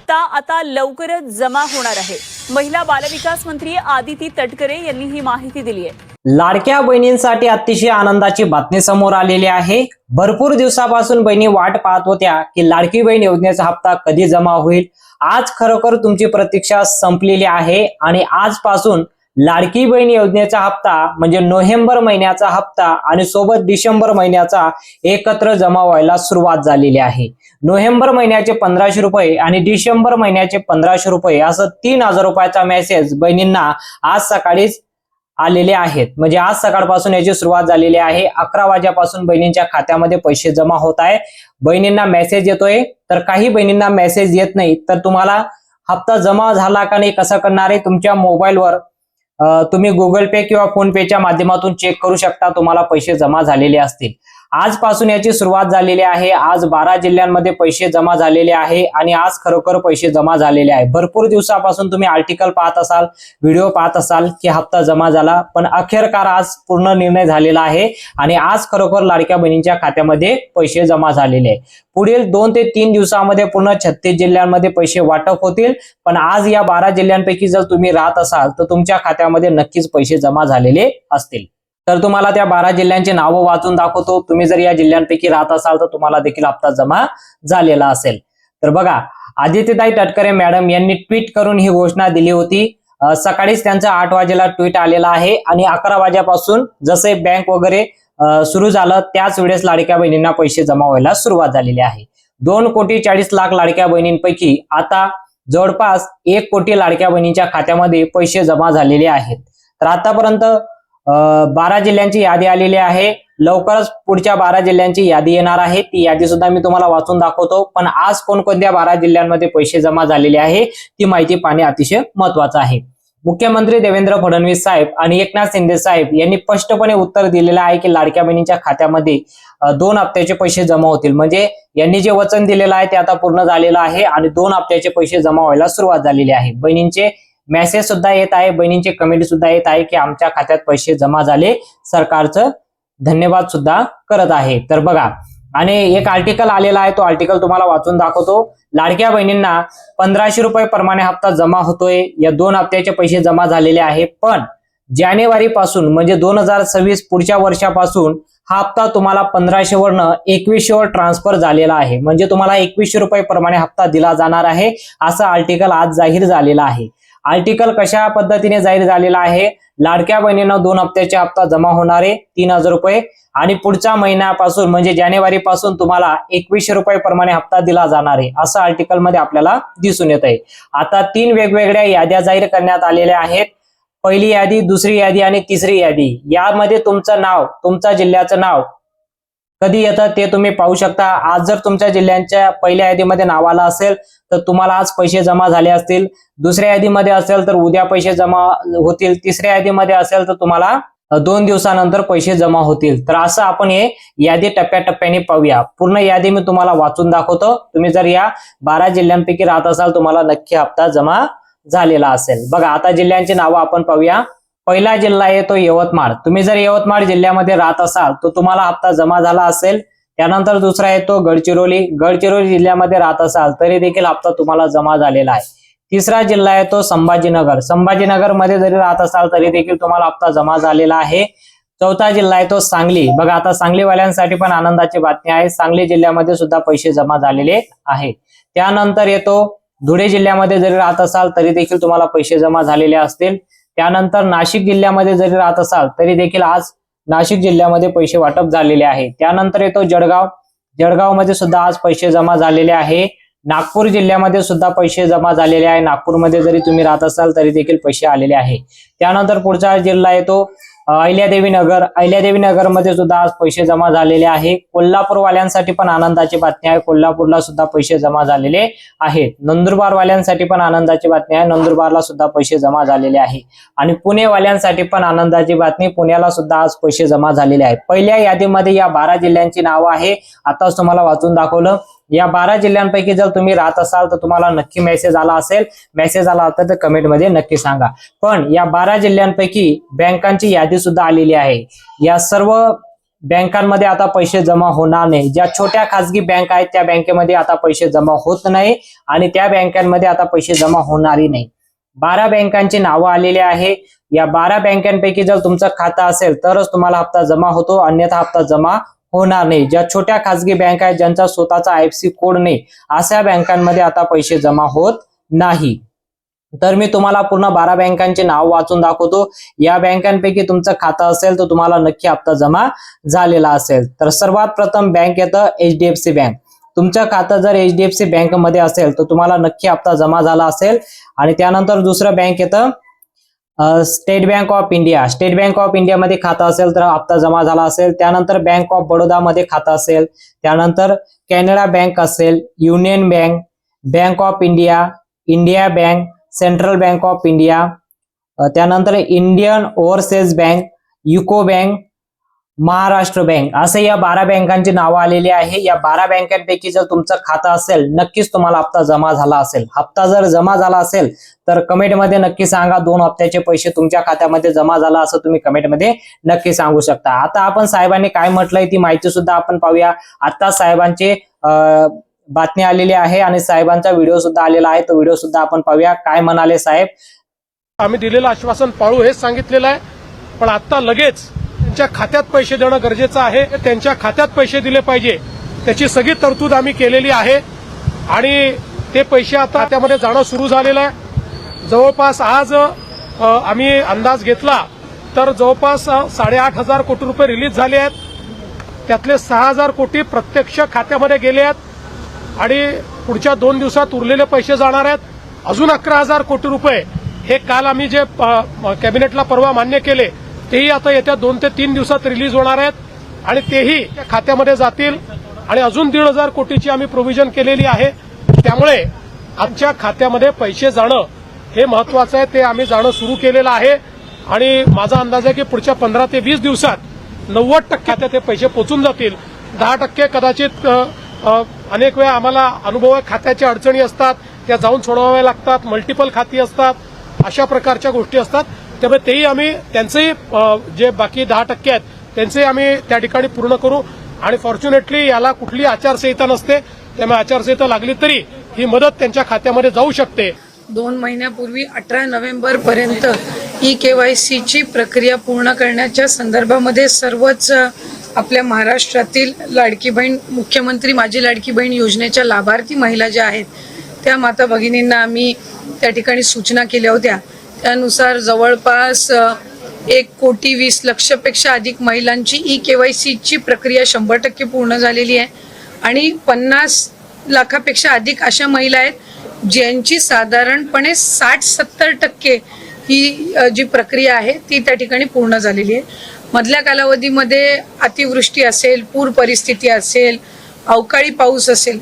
हप्ता आता लवकरच जमा होणार आहे। महिला बालविकास मंत्री आदिती तटकरे यांनी ही माहिती दिली आहे। लाडक्या बहिणींसाठी अतिशय आनंदाची बातमी समोर आलेली आहे। भरपूर दिवसापासून बहिणी वाट पाहत होत्या की लाडकी बहीण योजनेचा हप्ता कधी जमा होईल। आज खरोखर तुमची प्रतीक्षा संपलेली आहे आणि आजपासून लाडकी बहीण योजनेचा हप्ता म्हणजे नोव्हेंबर महिन्याचा हप्ता आणि सोबत डिसेंबर महिन्याचा एकत्र जमा व्हायला सुरुवात झालेली आहे। नोव्हेंबर महिन्याचे 1500 रुपये आणि डिसेंबर महिन्याचे 1500 रुपये असं 3000 रुपयाचा मेसेज बहिणींना आज सकाळीच आलेले आहेत। म्हणजे आज सकाळपासून याची सुरुवात झालेली आहे। 11 वाजल्यापासून बहिणींच्या खात्यामध्ये पैसे जमा होत आहे। बहिणींना मेसेज येतोय, तर काही बहिणींना मेसेज येत नाही। तर तुम्हाला हप्ता जमा झाला का नाही कसं करणार आहे, तुमच्या मोबाईलवर तुम्ही गुगल पे किंवा फोन पेच्या माध्यमातून चेक करू शकता, तुम्हाला पैसे जमा झालेले असतील। आजपासून याची सुरुवात झालेली आहे। आज 12 जिल्ह्यांमध्ये पैसे जमा झालेले आहे आणि आज खरोखर पैसे जमा झालेले आहे। भरपूर दिवसापासून तुम्ही आर्टिकल पाहत असाल, व्हिडिओ पाहत असाल की हप्ता जमा झाला, पण अखेरकार आज पूर्ण निर्णय झालेला आहे आणि आज खरोखर लाडक्या बहिणींच्या खात्यामध्ये पैसे जमा झालेले आहे। पुढील 2 ते 3 दिवसांमध्ये पूर्ण 36 जिल्ह्यांमध्ये पैसे वाटप होतील, पण आज या 12 जिल्ह्यांपैकी जर तुम्ही राहत असाल तर तुमच्या खात्यामध्ये नक्कीच पैसे जमा झालेले असतील। तर तुम्हाला त्या 12 जिल्ह्यांची नावं वाचून दाखवतो। तुम्ही जर या जिल्ह्यांपैकी राहत असाल तर तुम्हाला देखील हप्ता जमा झालेला असेल। तर बघा, आदित्यताई तटकरे मॅडम यांनी ट्विट करून ही घोषणा दिली होती। सकाळीच त्यांचा 8 वाजेला ट्विट आलेला आहे आणि 11 वाजेपासून जसे बँक वगैरे सुरू झालं त्याच वेळेस लाडक्या बहिणींना पैसे जमा व्हायला सुरुवात झालेली आहे। 2,40,00,000 लाडक्या बहिणींपैकी आता जवळपास 1 कोटी लाडक्या बहिणींच्या खात्यामध्ये पैसे जमा झालेले आहेत। तर आतापर्यंत 12 जिल्ह्यांची यादी आलेली आहे। लवकरच पुढच्या 12 जिल्ह्यांची यादी येणार आहे, ती यादी सुद्धा मी तुम्हाला वाचून दाखवतो। पण आज कोणकोणत्या 12 जिल्ह्यांमध्ये पैसे जमा झालेले आहे ती माहिती पाहणे अतिशय महत्त्वाचं आहे। मुख्यमंत्री देवेंद्र फडणवीस साहेब आणि एकनाथ शिंदे साहेब यांनी स्पष्टपणे उत्तर दिलेलं आहे की लाडक्या बहिणींच्या खात्यामध्ये 2 हप्त्याचे पैसे जमा होतील। म्हणजे यांनी जे वचन दिलेलं आहे ते आता पूर्ण झालेलं आहे आणि 2 हप्त्याचे पैसे जमा व्हायला सुरुवात झालेली आहे। बहिणींचे मेसेज सुद्धा येत आहे, बहिणींचे कमेंट सुद्धा येत आहे की आमच्या खात्यात पैसे जमा झाले, सरकारचं धन्यवाद सुद्धा करत आहे। तर बघा, आणि एक आर्टिकल आलेला आहे, तो आर्टिकल तुम्हाला वाचून दाखवतो। लाडक्या बहिणींना 1500 रुपये प्रमाणे हप्ता जमा होतोय। या 2 हप्त्याचे पैसे जमा झालेले आहे, पण जानेवारी पासून म्हणजे 2026 पुढच्या वर्षापासून हा हप्ता तुम्हाला 1500 वरनं 2100 वर ट्रान्सफर झालेला आहे। म्हणजे तुम्हाला 2100 रुपये प्रमाणे हप्ता दिला जाणार आहे, असं आर्टिकल आज जाहीर झालेला आहे। आर्टिकल कशा पद्धतीने जाहीर झालेला आहे, लाडक्या बहिणींना 2 हप्त्याचे हप्ता जमा होणारे 3000 रुपये आणि पुढच्या महिन्यापासून म्हणजे जानेवारी पासून तुम्हाला 2100 रुपये प्रमाणे हप्ता दिला जाणार आहे, असं आर्टिकल मध्ये आपल्याला दिसून येत आहे। आता 3 वेगवेगळ्या याद्या जाहीर करण्यात आलेल्या आहेत। पहिली यादी, दुसरी यादी आणि तिसरी यादी। यामध्ये तुमचं नाव, तुमच्या जिल्ह्याचं नाव कधी येतं ते तुम्ही पाहू शकता। आज जर तुमच्या जिल्ह्यांच्या पहिल्या यादीमध्ये नाव आलं असेल तर तुम्हाला आज पैसे जमा झाले असतील। दुसऱ्या यादीमध्ये असेल तर उद्या पैसे जमा होतील। तिसऱ्या यादीमध्ये असेल तर तुम्हाला 2 दिवसानंतर पैसे जमा होतील। तर असं आपण हे यादी टप्प्याटप्प्याने पाहूया। पूर्ण यादी मी तुम्हाला वाचून दाखवतो। तुम्ही जर या 12 जिल्ह्यांपैकी राहत असाल तुम्हाला नक्की हप्ता जमा झालेला असेल। बघा, आता जिल्ह्यांची नावं आपण पाहूया। पहिला जिल्हा आहे तो यवतमाळ। तुम्ही जर यवतमाळ जिल्ह्यामध्ये राहत असाल तर तुम्हाला हप्ता जमा झाला असेल। त्यानंतर दुसरा आहे तो गडचिरोली। गडचिरोली जिल्ह्यामध्ये राहत असाल तरी देखील हप्ता तुम्हाला जमा झालेला आहे। तिसरा जिल्हा आहे तो संभाजीनगर। संभाजीनगर मध्ये जरी राहत असाल तरी देखील तुम्हाला हप्ता जमा झालेला आहे। चौथा जिल्हा आहे तो सांगली। बघा, आता सांगलीवाल्यांसाठी पण आनंदाची बातमी आहे, सांगली जिल्ह्यामध्ये सुद्धा पैसे जमा झालेले आहेत। त्यानंतर येतो धुळे जिल्ह्यामध्ये जरी राहत असाल तरी देखील तुम्हाला पैसे जमा झालेले असतील। त्यानंतर नाशिक जिल्ह्यामध्ये जरी राहत असाल तरी देखील आज नाशिक जिल्ह्यामध्ये पैसे वाटप झालेले आहे। त्यानंतर येतो जळगाव। जळगाव मध्ये सुद्धा आज पैसे जमा झालेले आहे। नागपूर जिल्ह्यामध्ये सुद्धा पैसे जमा झालेले आहे। नागपूरमध्ये जरी तुम्ही राहत असाल तरी देखील पैसे आलेले आहे। त्यानंतर पुढचा जिल्हा येतो अहिल्यादेवी नगर। अहिल्यादेवी नगर मध्ये सुद्धा आज पैसे जमा झालेले आहे। कोल्हापूर वाल्यांसाठी पण आनंदाची बातमी आहे, कोल्हापूरला सुद्धा पैसे जमा झालेले आहेत। नंदुरबार वाल्यांसाठी पण आनंदाची बातमी आहे, नंदुरबारला सुद्धा पैसे जमा झालेले आहे। आणि पुणे वाल्यांसाठी पण आनंदाची बातमी, पुण्याला सुद्धा आज पैसे जमा झालेले आहेत। पहिल्या यादीमध्ये या 12 जिल्ह्यांची नावं आहे, आताच तुम्हाला वाचून दाखवलं। या 12 जिल्ह्यांपैकी जर तुम्ही राहत असाल तर तुम्हाला नक्की मेसेज आला असेल। मेसेज आला तर कमेंट मध्ये नक्की सांगा। पण या 12 जिल्ह्यांपैकी बँकांची यादी सुद्धा आलेली आहे। या सर्व बँकांमध्ये आता पैसे जमा होणार नाही. ज्या छोट्या खासगी बँक आहेत त्या बँकेमध्ये आता पैसे जमा होत नाही आणि त्या बँकांमध्ये आता पैसे जमा होणारही नाही. 12 बँकांची नावं आलेली आहे. या 12 बँकांपैकी जर तुमचं खातं असेल तरच तुम्हाला हप्ता जमा होतो, अन्यथा हप्ता जमा होणार नाही. ज्या छोट्या खासगी बँक आहेत ज्यांचा स्वतःचा IFSC कोड नाही अशा बँकांमध्ये आता पैसे जमा होत नाही. तर मी तुम्हाला पूर्ण 12 बँकांचे नाव वाचून दाखवतो. या बँकांपैकी तुमचं खातं असेल तर तुम्हाला नक्की हप्ता जमा झालेला असेल. तर सर्वात प्रथम बँक येतं HDFC बँक. तुमचं खातं जर HDFC बँक मध्ये असेल तर तुम्हाला नक्की हप्ता जमा झाला असेल. आणि त्यानंतर दुसरं बँक येतं state bank of India. State bank of India मध्ये खातं असेल तर हप्ता जमा झाला असेल. त्यानंतर बँक ऑफ बडोदा मध्ये खातं असेल, त्यानंतर कॅनडा बँक असेल, union bank, bank of India, India bank, central bank of India, त्यानंतर Indian overseas bank, UCO bank, Maharashtra bank असे या 12 बँकांची नावं आलेली आहे. या 12 बँकांपैकी जर तुमचं खातं असेल नक्कीच तुम्हाला हप्ता जमा झाला असेल. हप्ता जर जमा झाला असेल तर कमेंटमध्ये नक्की सांगा 2 हप्त्याचे पैसे तुमच्या खात्यामध्ये जमा झाला असं तुम्ही कमेंटमध्ये नक्की सांगू शकता. आता आपण साहेबांनी काय म्हटलंय ती माहिती सुद्धा आपण पाहूया. आता साहेबांचे बातमी आलेली आहे आणि साहेबांचा व्हिडिओ सुद्धा आलेला आहे. तो व्हिडिओ सुद्धा आपण पाहूया. काय म्हणाले साहेब? आम्ही दिलेलं आश्वासन पाळू हेच सांगितलेलं आहे, पण आता लगेच त्यांच्या खात्यात पैसे देणं गरजेचं आहे. त्यांच्या खात्यात पैसे दिले पाहिजे त्याची सगळी तरतूद आम्ही केलेली आहे आणि ते पैसे आता खात्यामध्ये जाणं सुरू झालेलं आहे. जवळपास आज आम्ही अंदाज घेतला तर जवळपास 8,500 कोटी रुपये रिलीज झाले आहेत. त्यातले 6,000 कोटी प्रत्यक्ष खात्यामध्ये गेले आहेत आणि पुढच्या 2 दिवसात उरलेले पैसे जाणार आहेत. अजून 11,000 कोटी रुपये हे काल आम्ही जे कॅबिनेटला परवा मान्य केले तेही आता येत्या 2 ते 3 दिवसात रिलीज होणार आहेत आणि तेही खात्यामध्ये जातील. आणि अजून 1,500 कोटीची आम्ही प्रोव्हिजन केलेली आहे. त्यामुळे आमच्या खात्यामध्ये पैसे जाणं हे महत्वाचं आहे. ते आम्ही जाणं सुरू केलेलं आहे आणि माझा अंदाज आहे की पुढच्या 15 ते 20 दिवसात 90% खात्यात हे पैसे पोचून जातील. 10% कदाचित अनेक वेळा आम्हाला अनुभव आहे, खात्याच्या अडचणी असतात त्या जाऊन सोडवाव्या लागतात, मल्टिपल खाती असतात, अशा प्रकारच्या गोष्टी असतात. त्यामुळे तेही आम्ही त्यांचेही जे बाकी 10% आहेत त्यांचेही आम्ही त्या ठिकाणी पूर्ण करू. आणि फॉर्च्युनेटली याला कुठली आचारसंहिता नसते, त्यामुळे आचारसंहिता लागली तरी ही मदत त्यांच्या खात्यामध्ये जाऊ शकते. 2 महिन्यापूर्वी 18 नोव्हेंबरपर्यंत KYC ची प्रक्रिया पूर्ण करण्याच्या संदर्भामध्ये सर्वच आपल्या महाराष्ट्रातील लाडकी बहीण, मुख्यमंत्री माझी लाडकी बहीण योजनेच्या लाभार्थी महिला ज्या आहेत त्या माता भगिनींना आम्ही त्या ठिकाणी सूचना केल्या होत्या. त्यानुसार जवळपास 1,20,00,000पेक्षा अधिक महिलांची KYC ची प्रक्रिया 100% पूर्ण झालेली आहे आणि 50 लाखापेक्षा अधिक अशा महिला आहेत ज्यांची साधारणपणे 60-70% ही जी प्रक्रिया आहे ती त्या ठिकाणी पूर्ण झालेली आहे. मधल्या कालावधीमध्ये अतिवृष्टी असेल, पूर परिस्थिती असेल, अवकाळी पाऊस असेल,